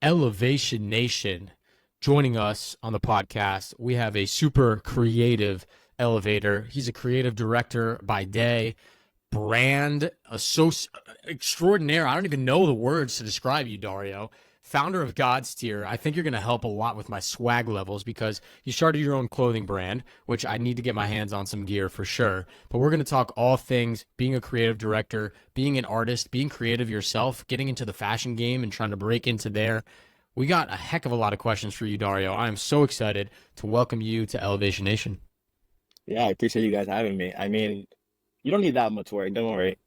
Elevation Nation. Joining us on the podcast, we have a super creative elevator. He's a creative director by day, brand extraordinaire. I don't even know the words to describe you, Dario. Founder of God's Tier. I think you're going to help a lot with my swag levels because you started your own clothing brand, which I need to get my hands on some gear for sure. But we're going to talk all things being a creative director, being an artist, being creative yourself, getting into the fashion game and trying to break into there. We got a heck of a lot of questions for you, Dario. I am so excited to welcome you to Elevation Nation. Yeah, I appreciate you guys having me. I mean, you don't need that much work. Don't worry.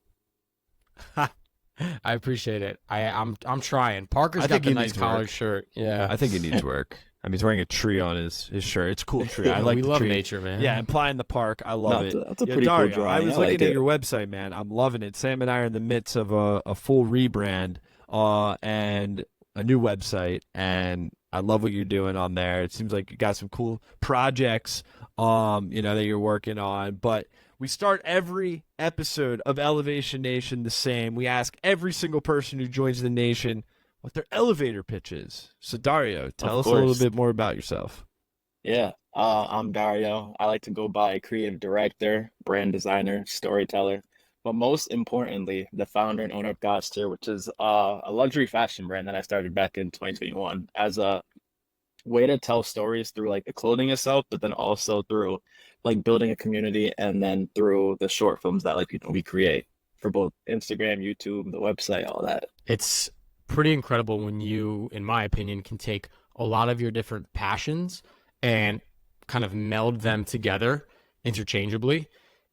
I appreciate it. I'm trying. Parker's got the nice collared shirt. Yeah, I think he needs work. I mean, he's wearing a tree on his shirt. It's a cool tree. I like we the love tree. nature, man. Yeah, and Ply in the Park. I love it. That's a pretty Dario, cool drawing. I was looking at your website, man. I'm loving it. Sam and I are in the midst of a full rebrand and a new website, and I love what you're doing on there. It seems like you got some cool projects, that you're working on. But we start every episode of Elevation Nation the same. We ask every single person who joins the nation what their elevator pitch is. So Dario, tell us a little bit more about yourself. Yeah, I'm Dario. I like to go by creative director, brand designer, storyteller, but most importantly, the founder and owner of God's Tier, which is a luxury fashion brand that I started back in 2021 as a way to tell stories through like the clothing itself, but then also through like building a community and then through the short films that we create for both Instagram, YouTube, the website, all that. It's pretty incredible when you, in my opinion, can take a lot of your different passions and kind of meld them together interchangeably.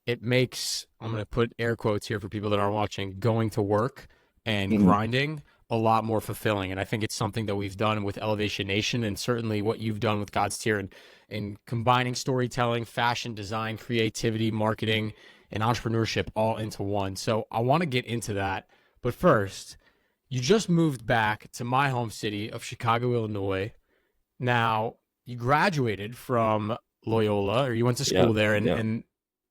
It makes, I'm going to put air quotes here for people that aren't watching, going to work and grinding a lot more fulfilling. And I think it's something that we've done with Elevation Nation, and certainly what you've done with God's Tier, and combining storytelling, fashion, design, creativity, marketing, and entrepreneurship all into one. So I want to get into that. But first, you just moved back to my home city of Chicago, Illinois. Now, you graduated from Loyola, or you went to school there, and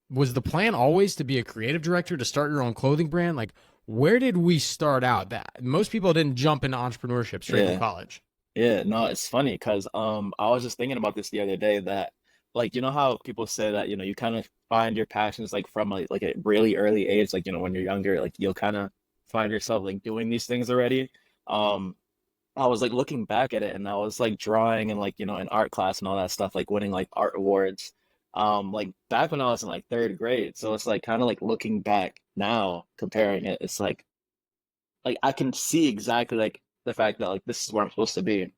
was the plan always to be a creative director, to start your own clothing brand? Like, where did we start out? That most people didn't jump into entrepreneurship straight from college. Yeah, no, it's funny because I was just thinking about this the other day that like, you know how people say that, you kind of find your passions like from like a really early age, like, when you're younger, like you'll kind of find yourself like doing these things already. I was like looking back at it and I was like drawing and like, in art class and all that stuff, like winning like art awards. Like back when I was in like third grade. So it's like kind of like looking back now, comparing it, it's like I can see exactly like the fact that like this is where I'm supposed to be.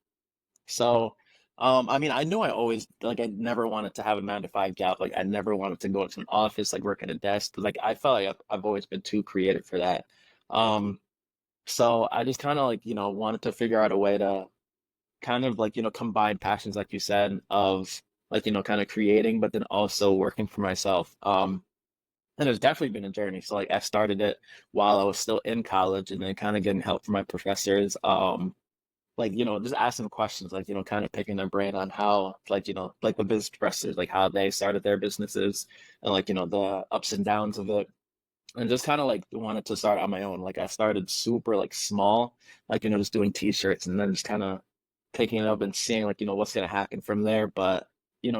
So, I mean, I knew I always like I never wanted to have a 9 to 5 job. Like I never wanted to go into an office, like work at a desk. 'Cause, like I felt like I've always been too creative for that. Um, so I just kind of like, wanted to figure out a way to kind of like, combine passions, like you said, of like, kind of creating, but then also working for myself. And it's definitely been a journey. So like I started it while I was still in college and then kind of getting help from my professors. Like, just asking questions, like, kind of picking their brain on how, like, like the business professors, like how they started their businesses and like, the ups and downs of it. And just kind of like wanted to start on my own. Like I started super like small, like, just doing t-shirts and then just kind of picking it up and seeing like, what's going to happen from there. But,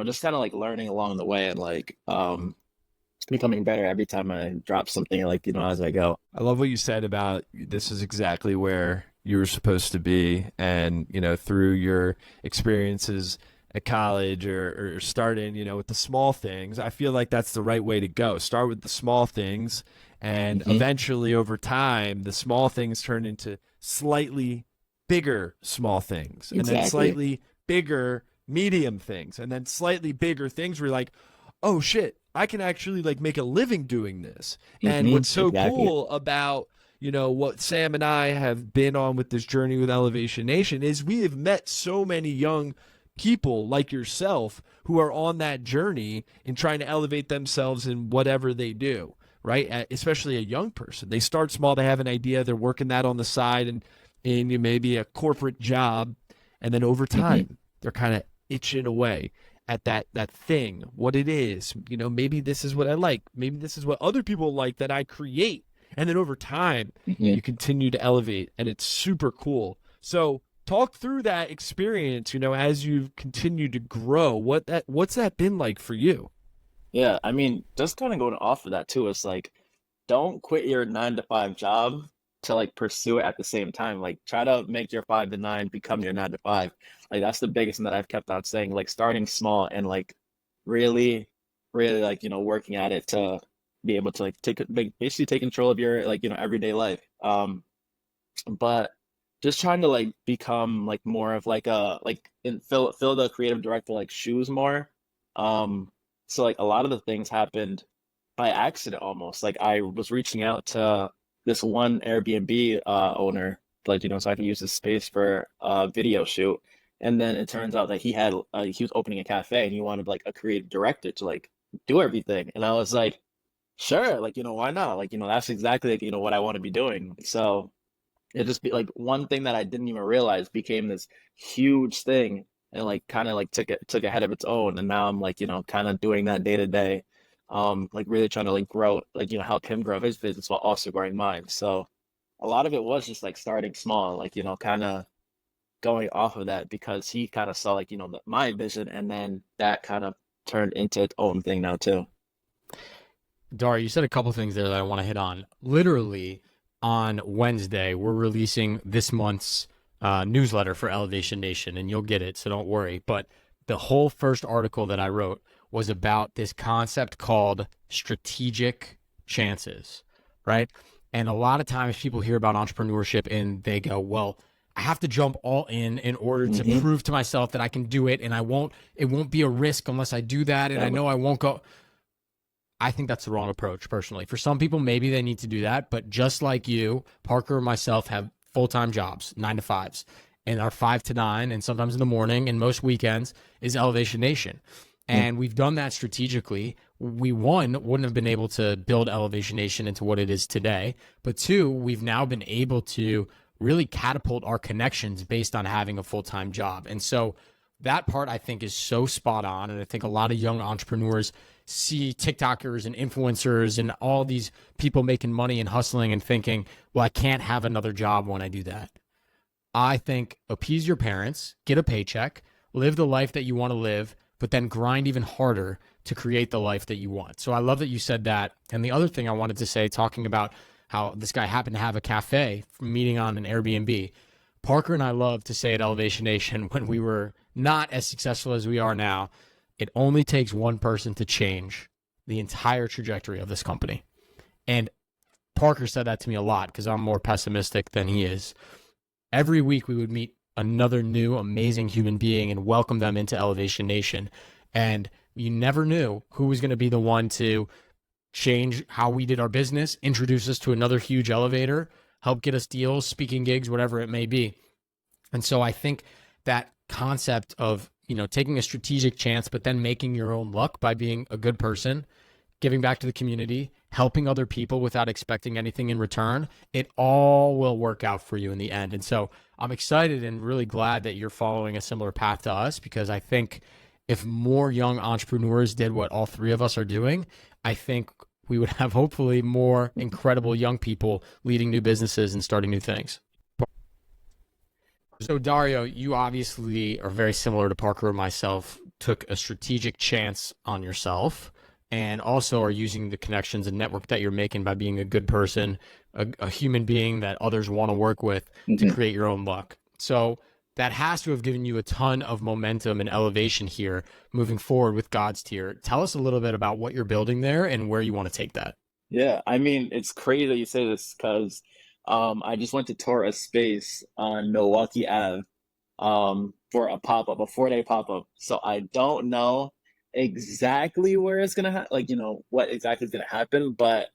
just kind of like learning along the way and like, becoming better every time I drop something, like, as I go. I love what you said about this is exactly where you were supposed to be. And, through your experiences at college or starting, with the small things, I feel like that's the right way to go. Start with the small things. And eventually over time, the small things turn into slightly bigger small things. And then slightly bigger medium things. And then slightly bigger things where you're like, oh shit, I can actually like make a living doing this. And what's so cool about, what Sam and I have been on with this journey with Elevation Nation is we have met so many young people like yourself who are on that journey in trying to elevate themselves in whatever they do, right? Especially a young person. They start small, they have an idea, they're working that on the side and in maybe a corporate job. And then over time, they're kind of itching away at that thing, what it is. Maybe this is what I like. Maybe this is what other people like that I create. And then over time, you continue to elevate, and it's super cool. So talk through that experience, as you've continued to grow. What's that been like for you? Yeah, I mean, just kind of going off of that too, it's like don't quit your 9 to 5 job to like pursue it at the same time. Like try to make your 5 to 9 become your 9 to 5. Like that's the biggest thing that I've kept on saying, like starting small and like really, really like, working at it to be able to like basically take control of your like, everyday life. But just trying to like become like more of like a like in fill the creative director like shoes more. So like a lot of the things happened by accident almost. Like I was reaching out to this one Airbnb owner, like so I could use this space for a video shoot. And then it turns out that he was opening a cafe and he wanted like a creative director to like do everything. And I was like, sure, like why not? Like that's exactly like, what I want to be doing. So it just be like one thing that I didn't even realize became this huge thing and like kind of like took a head of its own. And now I'm like, kind of doing that day to day. Like really trying to like grow, like, help him grow his business while also growing mine. So a lot of it was just like starting small, like, kind of going off of that because he kind of saw like, my vision and then that kind of turned into its own thing now too. Dario, you said a couple things there that I want to hit on. Literally on Wednesday, we're releasing this month's newsletter for Elevation Nation, and you'll get it, so don't worry. But the whole first article that I wrote was about this concept called strategic chances, right? And a lot of times people hear about entrepreneurship and they go, well, I have to jump all in order to prove to myself that I can do it, and it won't be a risk unless I do that, and I know I won't go. I think that's the wrong approach, personally. For some people, maybe they need to do that. But just like you, Parker and myself have full-time jobs, 9 to 5s, and our 5 to 9, and sometimes in the morning and most weekends is Elevation Nation. And we've done that strategically. We, one, wouldn't have been able to build Elevation Nation into what it is today. But two, we've now been able to really catapult our connections based on having a full-time job. And so that part I think is so spot on. And I think a lot of young entrepreneurs see TikTokers and influencers and all these people making money and hustling and thinking, well, I can't have another job when I do that. I think appease your parents, get a paycheck, live the life that you want to live, but then grind even harder to create the life that you want. So I love that you said that. And the other thing I wanted to say, talking about how this guy happened to have a cafe from meeting on an Airbnb. Parker and I love to say at Elevation Nation, when we were not as successful as we are now, it only takes one person to change the entire trajectory of this company. And Parker said that to me a lot because I'm more pessimistic than he is. Every week we would meet another new amazing human being and welcome them into Elevation Nation. And you never knew who was going to be the one to change how we did our business, introduce us to another huge elevator, help get us deals, speaking gigs, whatever it may be. And so I think that concept of, taking a strategic chance, but then making your own luck by being a good person, giving back to the community, helping other people without expecting anything in return, it all will work out for you in the end. And so I'm excited and really glad that you're following a similar path to us, because I think if more young entrepreneurs did what all three of us are doing, I think we would have hopefully more incredible young people leading new businesses and starting new things. So Dario, you obviously are very similar to Parker and myself, took a strategic chance on yourself, and also are using the connections and network that you're making by being a good person, a human being that others want to work with to create your own luck. So that has to have given you a ton of momentum and elevation here moving forward with God's Tier. Tell us a little bit about what you're building there and where you want to take that. Yeah, I mean, it's crazy that you say this because I just went to tour a space on Milwaukee Ave for a pop-up, a 4-day pop-up. So I don't know exactly where it's gonna like, what exactly is gonna happen, but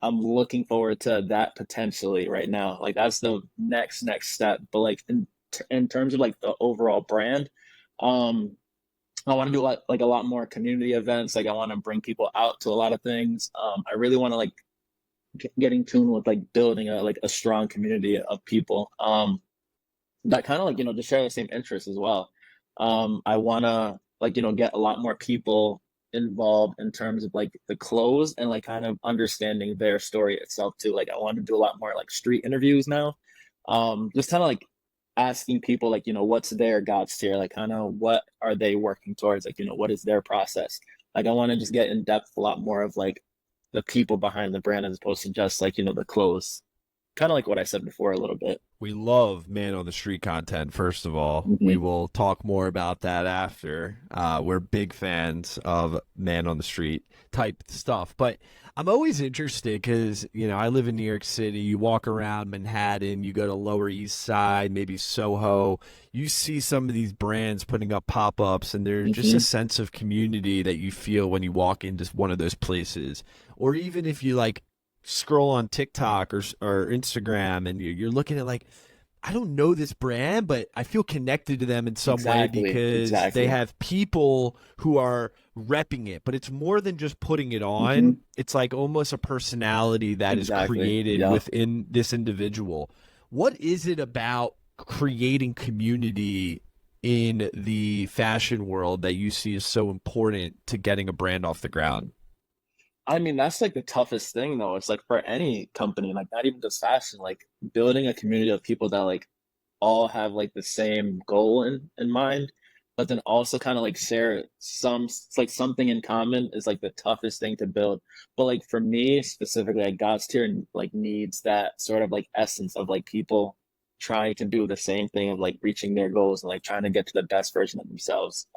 I'm looking forward to that potentially right now. Like that's the next step. But like in terms of like the overall brand, I want to do like a lot more community events. Like I want to bring people out to a lot of things. I really want to like get in tune with like building a strong community of people that kind of like to share the same interests as well. I want to like get a lot more people involved in terms of like the close and like kind of understanding their story itself too. Like I want to do a lot more like street interviews now. Just kind of like asking people like, what's their God's tier? Like kind of what are they working towards? Like, what is their process? Like I want to just get in depth a lot more of like the people behind the brand as opposed to just like, the clothes. Kind of like what I said before a little bit. We love man on the street content, first of all. We Hmm. will talk more about that after. We're big fans of man on the street type stuff. But I'm always interested because, I live in New York City. You walk around Manhattan, you go to Lower East Side, maybe Soho. You see some of these brands putting up pop ups, and there's just a Hmm. sense of community that you feel when you walk into one of those places. Or even if you like, scroll on TikTok or Instagram and you're looking at like, I don't know this brand, but I feel connected to them in some way Exactly. because they Exactly. have people who are repping it. But it's more than just putting it Hmm. on. It's like almost a personality that is Exactly. created Yep. within this individual. What is it about creating community in the fashion world that you see is so important to getting a brand off the ground? I mean, that's like the toughest thing though. It's like for any company, like not even just fashion, like building a community of people that like all have like the same goal in mind, but then also kind of like share it's like something in common is like the toughest thing to build. But like for me specifically, like God's tier like needs that sort of like essence of like people trying to do the same thing of like reaching their goals and like trying to get to the best version of themselves.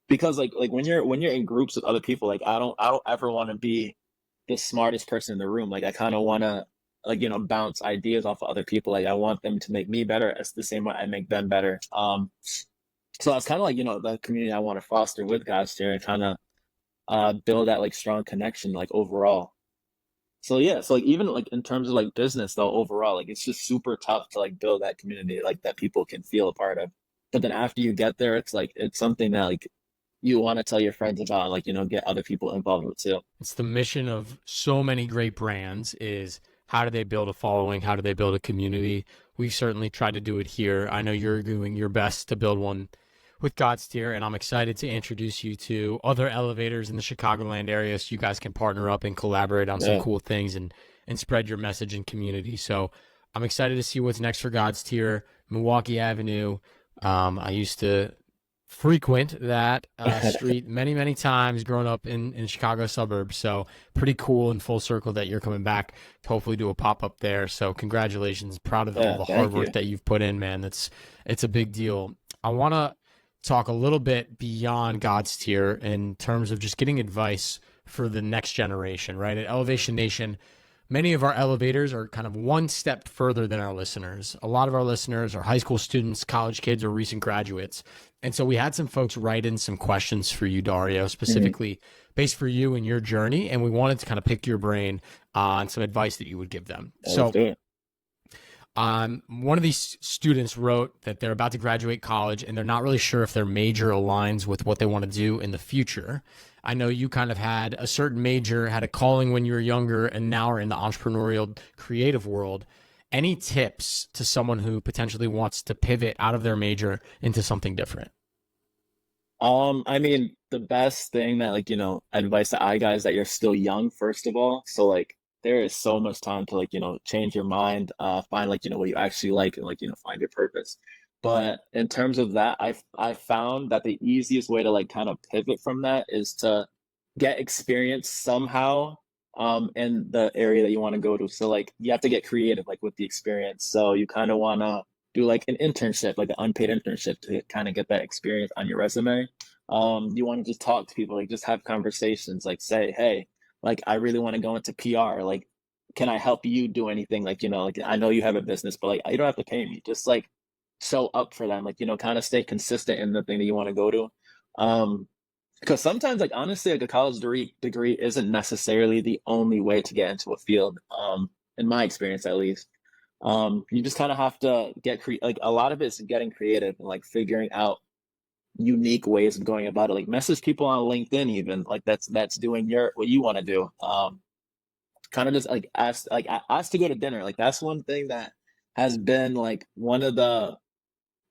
Because like when you're in groups with other people, like I don't ever want to be the smartest person in the room. Like I kind of want to like bounce ideas off of other people. Like I want them to make me better as the same way I make them better. So that's kind of like the community I want to foster with God's Tier and kind of build that like strong connection like overall. So yeah, so like even like in terms of like business though overall, like it's just super tough to like build that community like that people can feel a part of. But then after you get there, it's like it's something that like you want to tell your friends about, like get other people involved with too. It's the mission of so many great brands is how do they build a following? How do they build a community? We've certainly tried to do it here. I know you're doing your best to build one with God's Tier, and I'm excited to introduce you to other elevators in the Chicagoland area so you guys can partner up and collaborate on some Yeah. cool things and spread your message and community. So I'm excited to see what's next for God's Tier, Milwaukee Avenue. I used to frequent that street many, many times growing up in Chicago suburbs. So pretty cool and full circle that you're coming back to hopefully do a pop up there. So congratulations. Proud of all Yeah, the hard thank work you. that you've put in, man. It's a big deal. I want to talk a little bit beyond God's Tier in terms of just getting advice for the next generation, right? At Elevation Nation, many of our elevators are kind of one step further than our listeners. A lot of our listeners are high school students, college kids, or recent graduates. And so we had some folks write in some questions for you, Dario, Mhm. specifically based for you and your journey. And we wanted to kind of pick your brain on some advice that you would give them. Yeah, let's So do it. one of these students wrote that they're about to graduate college and they're not really sure if their major aligns with what they want to do in the future. I know you kind of had a certain major, had a calling when you were younger, and now are in the entrepreneurial creative world. Any tips to someone who potentially wants to pivot out of their major into something different? I mean, the best thing that like, advice that I got is that you're still young, first of all. So like there is so much time to like, change your mind, find like, what you actually like and like, find your purpose. But in terms of that, I found that the easiest way to like kind of pivot from that is to get experience somehow in the area that you want to go to. So like you have to get creative like with the experience. So you kind of want to do like an internship, like an unpaid internship to kind of get that experience on your resume. You want to just talk to people, like just have conversations, like say, hey, like I really want to go into PR. Like, can I help you do anything? Like, like I know you have a business, but like you don't have to pay me. Just like show up for them, like, kind of stay consistent in the thing that you want to go to. Because sometimes, like honestly, like a college degree isn't necessarily the only way to get into a field. In my experience, at least. You just kind of have to like a lot of it's getting creative and like figuring out unique ways of going about it. Like message people on LinkedIn, even like that's doing what you want to do. Kind of just like ask to go to dinner. Like that's one thing that has been like one of the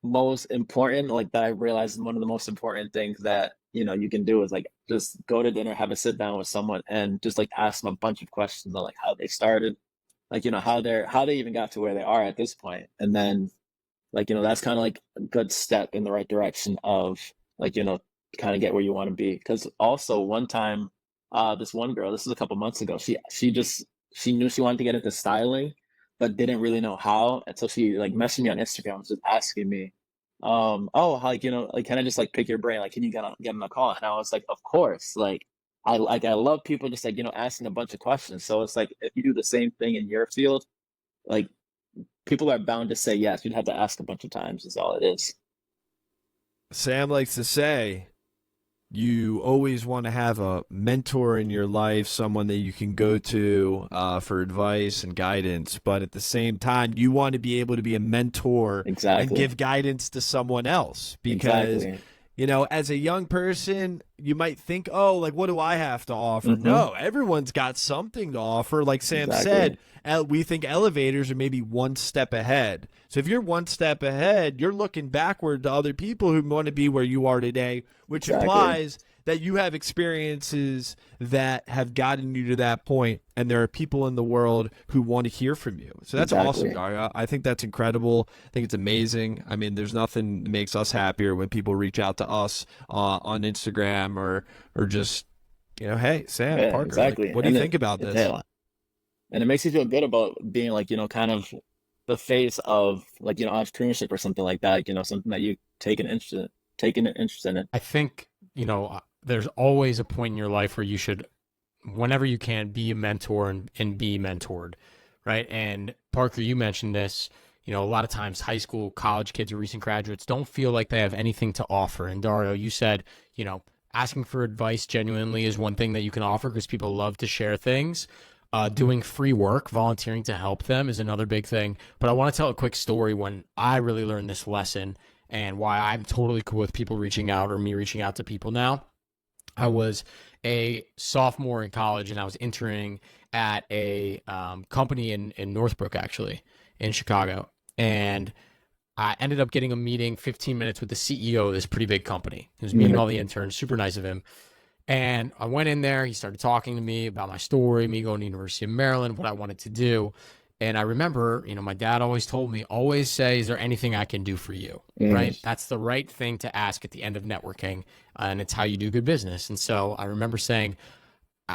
most important, like that I realized is one of the most important things that you can do is like just go to dinner, have a sit down with someone, and just like ask them a bunch of questions on like how they started, like how they even got to where they are at this point, and then like, that's kind of like a good step in the right direction of like, kind of get where you want to be. Because also one time, this one girl, this is a couple months ago, she knew she wanted to get into styling, but didn't really know how. And so she like messaged me on Instagram, just asking me, oh, how, like, like, can I just like pick your brain? Like, can you get on a call? And I was like, of course. Like, I love people just like, asking a bunch of questions. So it's like, if you do the same thing in your field, like, people are bound to say yes. You'd have to ask a bunch of times, is all it is. Sam likes to say, you always want to have a mentor in your life, someone that you can go to for advice and guidance. But at the same time, you want to be able to be a mentor and Exactly. give guidance to someone else because, Exactly. as a young person, you might think, oh, like, what do I have to offer? Mm-hmm. No, everyone's got something to offer. Like Sam Exactly. said, we think elevators are maybe one step ahead. So if you're one step ahead, you're looking backward to other people who want to be where you are today, which Exactly. implies that you have experiences that have gotten you to that point, and there are people in the world who want to hear from you. So that's awesome, Exactly. Dario. I think that's incredible. I think it's amazing. I mean, there's nothing that makes us happier when people reach out to us on Instagram or just, hey, Sam, Yeah, Parker, like, exactly. what do you think about this? Yeah, and it makes you feel good about being like, kind of the face of like, entrepreneurship or something like that, something that you taking an interest in it. I think, there's always a point in your life where you should, whenever you can, be a mentor and be mentored, right? And Parker, you mentioned this, a lot of times high school, college kids or recent graduates don't feel like they have anything to offer. And Dario, you said, asking for advice genuinely is one thing that you can offer because people love to share things. Doing free work, volunteering to help them is another big thing. But I want to tell a quick story when I really learned this lesson and why I'm totally cool with people reaching out or me reaching out to people now. I was a sophomore in college and I was interning at a company in Northbrook, actually, in Chicago. And I ended up getting a meeting 15 minutes with the CEO of this pretty big company. He was meeting all the interns, super nice of him. And I went in there. He started talking to me about my story, me going to University of Maryland, what I wanted to do. And I remember, my dad always told me, always say, is there anything I can do for you? Mm. Right? That's the right thing to ask at the end of networking. And it's how you do good business. And so I remember saying,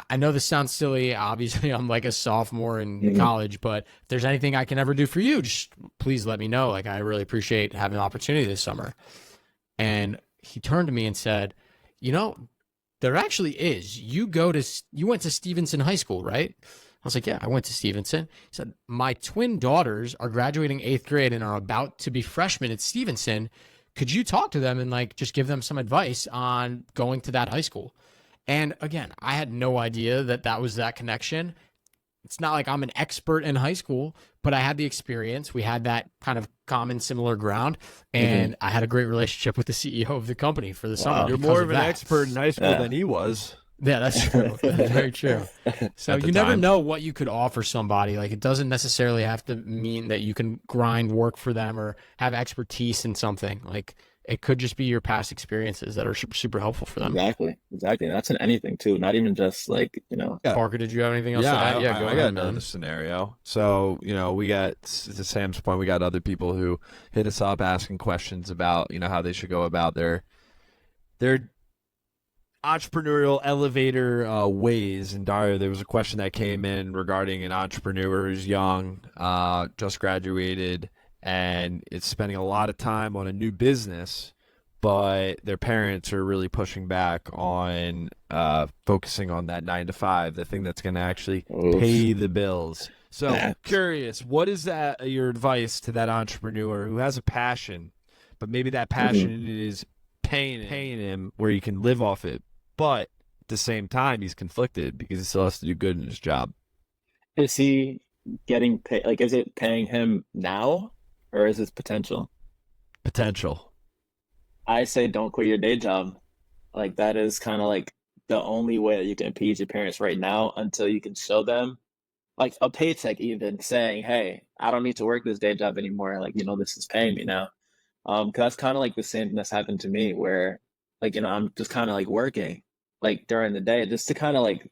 I know this sounds silly. Obviously, I'm like a sophomore in Mm. college, but if there's anything I can ever do for you, just please let me know. Like, I really appreciate having an opportunity this summer. And he turned to me and said, there actually is. You went to Stevenson High School, right? I was like, yeah, I went to Stevenson. He said, my twin daughters are graduating 8th grade and are about to be freshmen at Stevenson. Could you talk to them and like just give them some advice on going to that high school? And again, I had no idea that that was that connection. It's not like I'm an expert in high school, but I had the experience. We had that kind of common similar ground, Hmm. and I had a great relationship with the CEO of the company for the summer Wow. You're because more of of an that. expert in high school Yeah. than he was Yeah, that's true. That's very true. So at the you never time. know what you could offer somebody. Like, it doesn't necessarily have to mean that you can grind work for them or have expertise in something. Like, it could just be your past experiences that are super helpful for them. Exactly. Exactly. And that's in anything too, not even just like, Yeah. Parker, did you have anything else to Yeah, add? Yeah, go I got ahead, another man. scenario. So, we got, to Sam's point, we got other people who hit us up asking questions about, how they should go about their entrepreneurial elevator ways. And Dario, there was a question that came in regarding an entrepreneur who's young, just graduated, and is spending a lot of time on a new business, but their parents are really pushing back on focusing on that 9 to 5, the thing that's going to actually Oof. pay the bills. So, curious, what is your advice to that entrepreneur who has a passion, but maybe that Hmm. passion is paying him where he can live off it, but at the same time he's conflicted because he still has to do good in his job? Is he getting paid? Like, is it paying him now or is it potential? Potential. I say don't quit your day job. Like, that is kind of like the only way that you can appease your parents right now until you can show them like a paycheck, even saying, hey, I don't need to work this day job anymore. Like, this is paying me now. 'Cause that's kind of like the same thing that's happened to me where like, I'm just kind of like working like during the day just to kind of like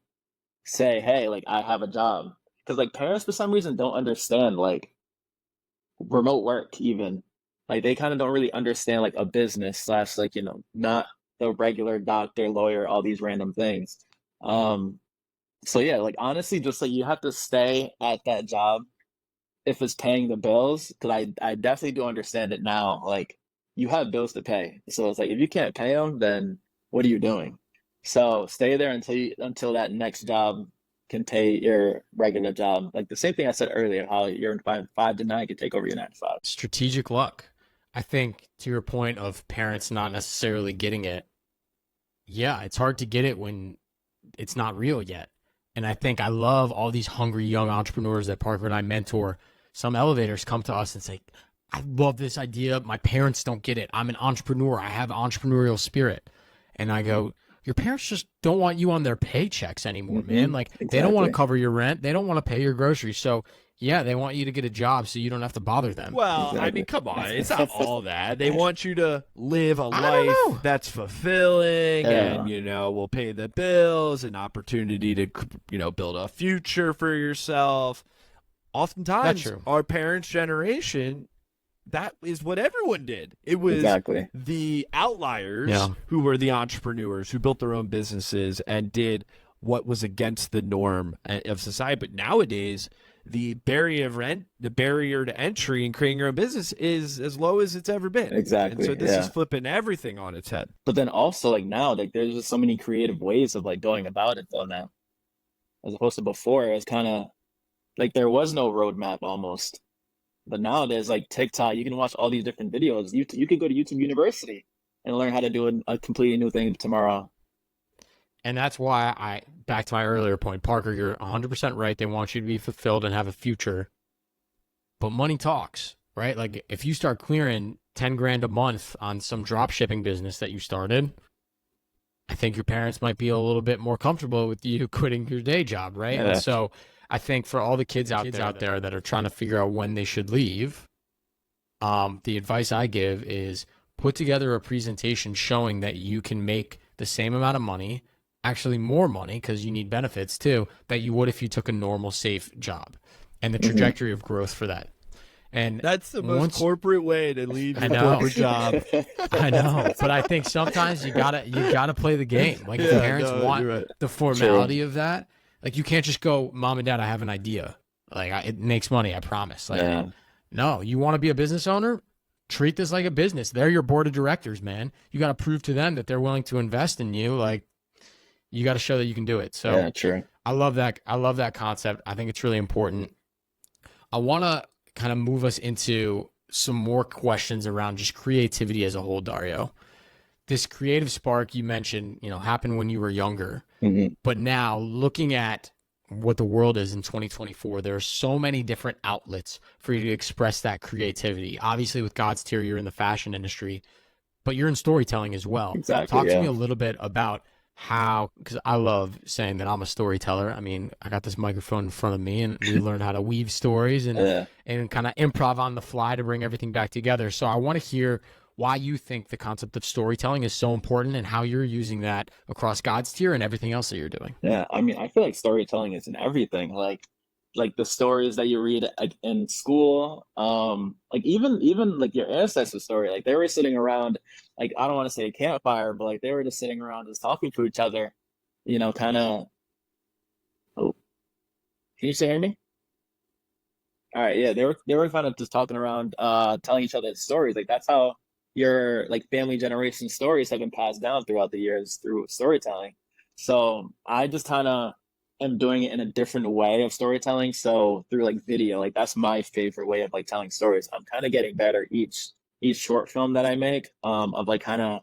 say, hey, like I have a job. Because like parents for some reason don't understand like remote work even. Like they kind of don't really understand like a business slash like, not the regular doctor, lawyer, all these random things. Um, so yeah, like honestly, just like you have to stay at that job if it's paying the bills, because I definitely do understand it now. Like you have bills to pay, so it's like if you can't pay them, then what are you doing? So stay there until that next job can pay your regular job. Like the same thing I said earlier, how your 5 to 9 can take over your 9 to 5. Strategic luck. I think to your point of parents not necessarily getting it, yeah, it's hard to get it when it's not real yet. And I think I love all these hungry young entrepreneurs that Parker and I mentor. Some elevators come to us and say, I love this idea. My parents don't get it. I'm an entrepreneur. I have entrepreneurial spirit. And I go, your parents just don't want you on their paychecks anymore, man. Like they don't want to cover your rent. They don't want to pay your groceries. So yeah, they want you to get a job so you don't have to bother them. Well, I mean, come on. It's not all that. They want you to live a I don't life know. that's fulfilling Yeah. and, will pay the bills, an opportunity to, build a future for yourself. Oftentimes, true. our parents' generation, that is what everyone did. It was Exactly. the outliers Yeah. who were the entrepreneurs who built their own businesses and did what was against the norm of society. But nowadays, the barrier to entry in creating your own business is as low as it's ever been. Exactly. And so this yeah. is flipping everything on its head. But then also like now, like there's just so many creative ways of like going about it though now, as opposed to before. It was kind of like there was no roadmap almost. But now there's like TikTok. You can watch all these different videos. You could go to YouTube University and learn how to do a completely new thing tomorrow. And that's why back to my earlier point, Parker, you're 100% right. They want you to be fulfilled and have a future. But money talks, right? Like if you start clearing 10 grand a month on some drop shipping business that you started, I think your parents might be a little bit more comfortable with you quitting your day job, right? Yeah. And so I think for all the kids out there that are trying to figure out when they should leave, the advice I give is put together a presentation showing that you can make the same amount of money, actually more money because you need benefits too, that you would if you took a normal, safe job, and the trajectory of growth for that. And That's the most corporate way to leave I your know. corporate job. I know, but I think sometimes you gotta play the game. Like if parents want you're right. the formality of that, like you can't just go, Mom and Dad, I have an idea. Like it makes money, I promise. Like Yeah. no, you want to be a business owner? Treat this like a business. They're your board of directors, man. You got to prove to them that they're willing to invest in you. Like you got to show that you can do it. So Yeah, true. I love that. I love that concept. I think it's really important. I want to kind of move us into some more questions around just creativity as a whole, Dario. This creative spark you mentioned, happened when you were younger, but now looking at what the world is in 2024, there are so many different outlets for you to express that creativity. Obviously with God's Tier, you're in the fashion industry, but you're in storytelling as well. Exactly. Talk to me a little bit about how, because I love saying that I'm a storyteller. I mean, I got this microphone in front of me and we learn how to weave stories and kind of improv on the fly to bring everything back together. So I want to hear why you think the concept of storytelling is so important and how you're using that across God's Tier and everything else that you're doing. Yeah, I mean, I feel like storytelling is in everything. Like the stories that you read in school, like even like your ancestors' story. Like they were sitting around, like I don't want to say a campfire, but like they were just sitting around just talking to each other, kind of. Oh, can you still hear me? All right, yeah, they were kind of just talking around, telling each other stories. Like that's how your like family generation stories have been passed down throughout the years through storytelling. So I just kind of am doing it in a different way of storytelling. So through like video, like that's my favorite way of like telling stories. I'm kind of getting better each short film that I make, of like kind of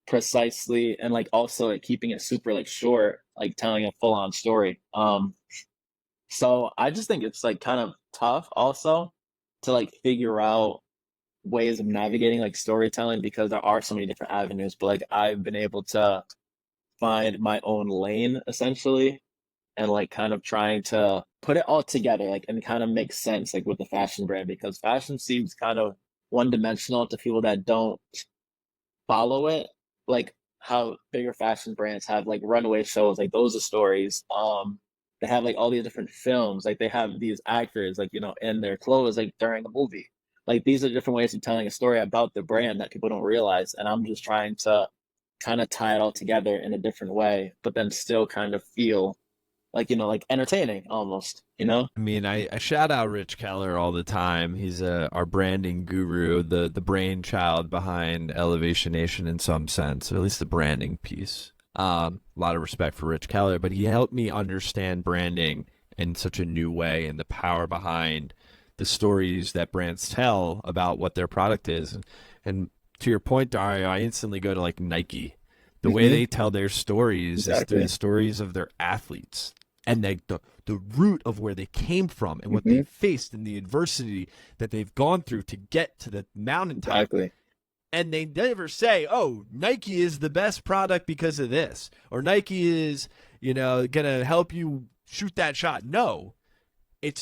precisely and like also like keeping it super like short, like telling a full on story. So I just think it's like kind of tough also to like figure out ways of navigating like storytelling because there are so many different avenues, but like I've been able to find my own lane essentially and like kind of trying to put it all together like and kind of make sense like with the fashion brand because fashion seems kind of one dimensional to people that don't follow it, like how bigger fashion brands have like runway shows, like those are stories. They have like all these different films, like they have these actors like in their clothes like during a movie. like these are different ways of telling a story about the brand that people don't realize. And I'm just trying to kind of tie it all together in a different way, but then still kind of feel like, like entertaining almost, I mean, I shout out Rich Keller all the time. He's our branding guru, the brainchild behind Elevation Nation in some sense, or at least the branding piece. A lot of respect for Rich Keller, but he helped me understand branding in such a new way and the power behind the stories that brands tell about what their product is. And to your point, Dario, I instantly go to like Nike. The way they tell their stories is through the stories of their athletes and the root of where they came from and what they faced and the adversity that they've gone through to get to the mountaintop. Exactly. And they never say, oh, Nike is the best product because of this, or Nike is, going to help you shoot that shot. No,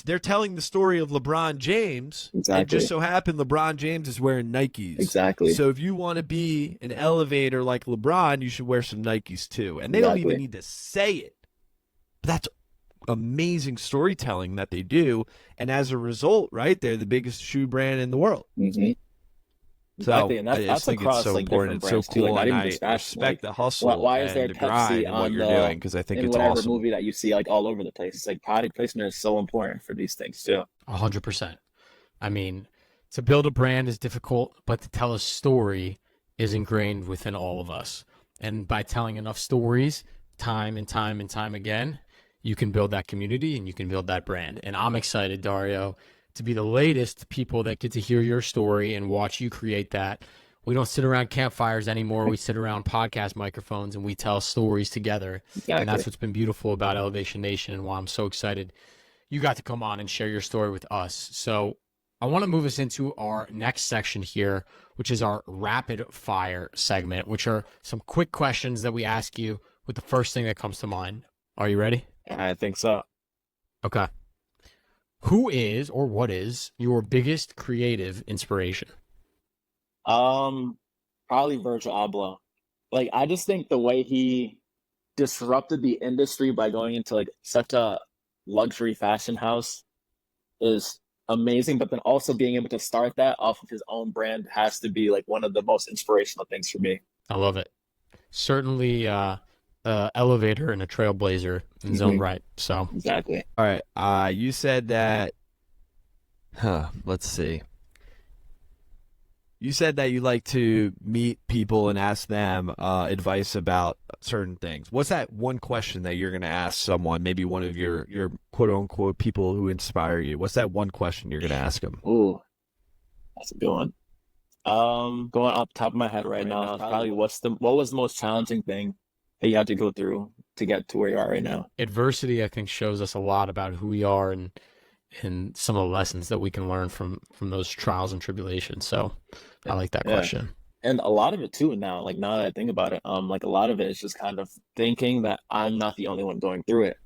they're telling the story of LeBron James. Exactly. And just so happened LeBron James is wearing Nikes. Exactly. So if you want to be an elevator like LeBron, you should wear some Nikes too. And they don't even need to say it. But that's amazing storytelling that they do. And as a result, right, they're the biggest shoe brand in the world. Exactly, So and I just that's think across it's so like important. different It's so brands too. cool, Like not and even I just fashion. respect the hustle Why is there and the grind Pepsi and what on you're the doing because I think in it's whatever awesome. movie that you see like all over the place? It's like product placement is so important for these things too. 100%. I mean, to build a brand is difficult, but to tell a story is ingrained within all of us. And by telling enough stories time and time and time again, you can build that community and you can build that brand. And I'm excited, Dario, to be the latest people that get to hear your story and watch you create that. We don't sit around campfires anymore. We sit around podcast microphones and we tell stories together. Exactly. And that's what's been beautiful about Elevation Nation and why I'm so excited you got to come on and share your story with us. So I want to move us into our next section here, which is our rapid fire segment, which are some quick questions that we ask you with the first thing that comes to mind. Are you ready? I think so. Okay. Who is or what is your biggest creative inspiration? Probably Virgil Abloh. Like I just think the way he disrupted the industry by going into like such a luxury fashion house is amazing, but then also being able to start that off of his own brand has to be like one of the most inspirational things for me. I love it. Certainly elevator and a trailblazer in his own right. So Exactly. All right. You said that. Let's see. You said that you like to meet people and ask them advice about certain things. What's that one question that you're going to ask someone, maybe one of your quote unquote people who inspire you? What's that one question you're going to ask them? Ooh, that's a good one. Going off the top of my head right now, it's probably what was the most challenging thing that you had to go through to get to where you are right now? adversity, I think, shows us a lot about who we are and some of the lessons that we can learn from those trials and tribulations. So I like that question. And a lot of it too now, like now that I think about it, like a lot of it is just kind of thinking that I'm not the only one going through it.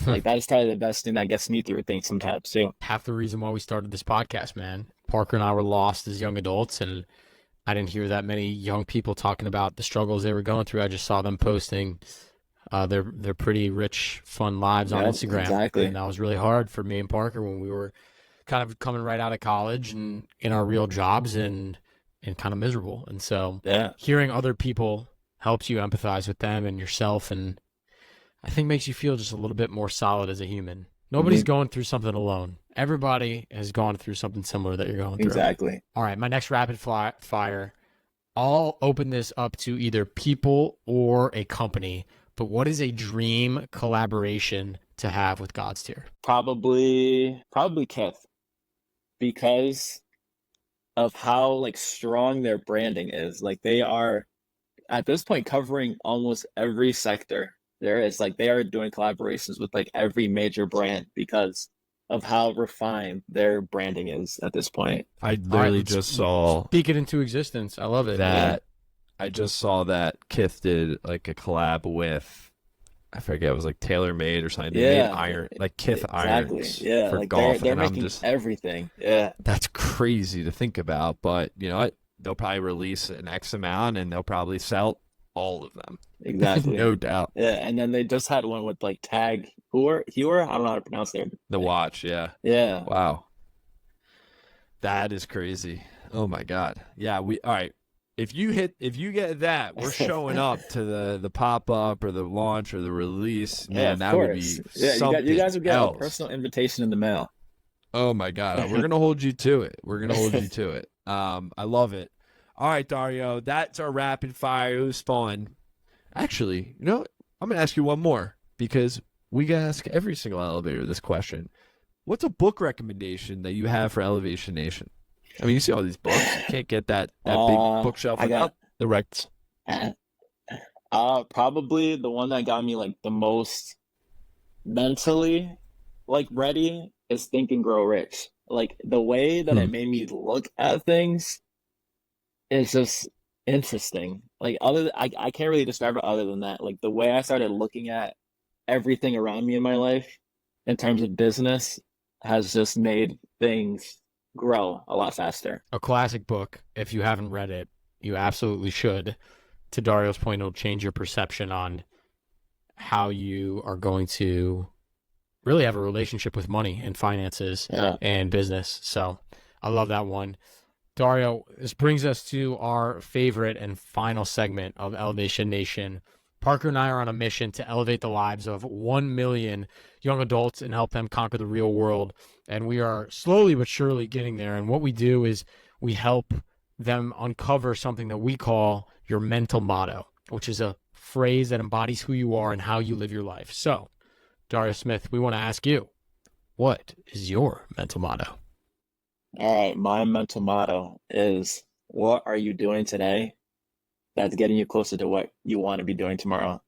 Like that is probably the best thing that gets me through things sometimes too. Half the reason why we started this podcast, man. Parker and I were lost as young adults, and I didn't hear that many young people talking about the struggles they were going through. I just saw them posting their pretty rich, fun lives on Instagram. Exactly. And that was really hard for me and Parker when we were kind of coming right out of college and in our real jobs and kind of miserable. And so hearing other people helps you empathize with them and yourself, and I think makes you feel just a little bit more solid as a human. Nobody's going through something alone. Everybody has gone through something similar that you're going through. Exactly. All right, my next rapid fire. I'll open this up to either people or a company, but what is a dream collaboration to have with God's Tier? Probably Kith, because of how like strong their branding is. Like they are at this point covering almost every sector there is. Like they are doing collaborations with like every major brand because of how refined their branding is at this point. I literally just saw Speak it into existence. I love it. that. I just saw that Kith did like a collab with, I forget, it was like TaylorMade or something. They made iron, like Kith irons for like golf. they're and I'm making just, everything. Yeah. that's crazy to think about. But you know what? They'll probably release an X amount and they'll probably sell all of them. Exactly. No doubt. Yeah, and then they just had one with like Tag Heuer. I don't know how to pronounce their The watch, yeah. Yeah. Wow. That is crazy. Oh my God. Yeah, all right. If you get that, we're showing up to the pop-up or the launch or the release. Yeah, Man, of that would course. be Yeah, you something guys would get a else. personal invitation in the mail. Oh my God. We're gonna hold you to it. We're gonna hold you to it. I love it. All right, Dario. That's our rapid fire. It was fun. Actually, I'm gonna ask you one more because we gotta ask every single elevator this question. What's a book recommendation that you have for Elevation Nation? I mean, you see all these books. You can't get that big bookshelf I got without the recs. probably the one that got me like the most mentally like ready is Think and Grow Rich. Like the way that it made me look at things is just interesting. Like I can't really describe it other than that. Like the way I started looking at everything around me in my life in terms of business has just made things grow a lot faster. A classic book. If you haven't read it, you absolutely should. To Dario's point, it'll change your perception on how you are going to really have a relationship with money and finances and business. So I love that one. Dario, this brings us to our favorite and final segment of Elevation Nation. Parker and I are on a mission to elevate the lives of 1 million young adults and help them conquer the real world. And we are slowly but surely getting there. And what we do is we help them uncover something that we call your mental motto, which is a phrase that embodies who you are and how you live your life. So, Dario Smith, we want to ask you, what is your mental motto? All right, my mental motto is what are you doing today that's getting you closer to what you want to be doing tomorrow?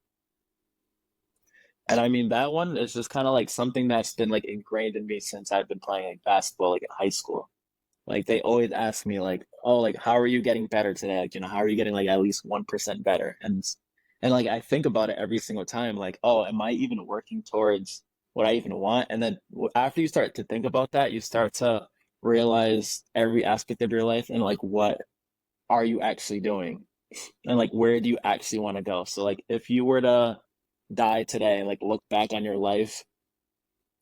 And I mean, that one is just kind of like something that's been like ingrained in me since I've been playing like basketball, like in high school. Like they always ask me like, oh, like how are you getting better today? Like, how are you getting like at least 1% better? And like I think about it every single time, like, oh, am I even working towards what I even want? And then after you start to think about that, you start to realize every aspect of your life and like what are you actually doing? And like where do you actually want to go? So like if you were to die today and like look back on your life,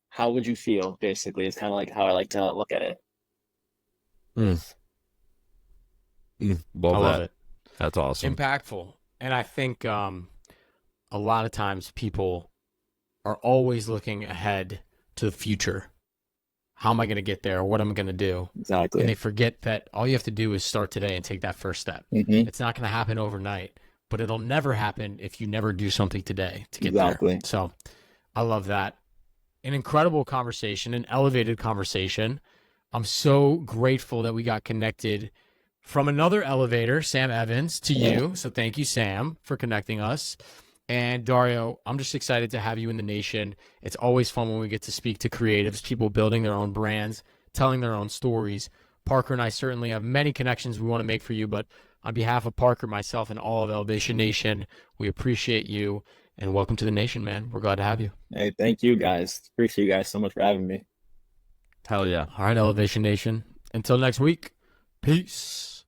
how would you feel? Basically, it's kind of like how I like to look at it. I love it. That's awesome. Impactful. And I think a lot of times people are always looking ahead to the future. How am I going to get there? What am I going to do? Exactly. And they forget that all you have to do is start today and take that first step. It's not going to happen overnight, but it'll never happen if you never do something today to get there. So I love that. An incredible conversation, an elevated conversation. I'm so grateful that we got connected from another elevator, Sam Evans, to you. So thank you, Sam, for connecting us. And Dario, I'm just excited to have you in the nation. It's always fun when we get to speak to creatives, people building their own brands, telling their own stories. Parker and I certainly have many connections we want to make for you, but on behalf of Parker, myself, and all of Elevation Nation, we appreciate you and welcome to the nation, man. We're glad to have you. Hey, thank you guys. Appreciate you guys so much for having me. Hell yeah. All right, Elevation Nation. Until next week, peace.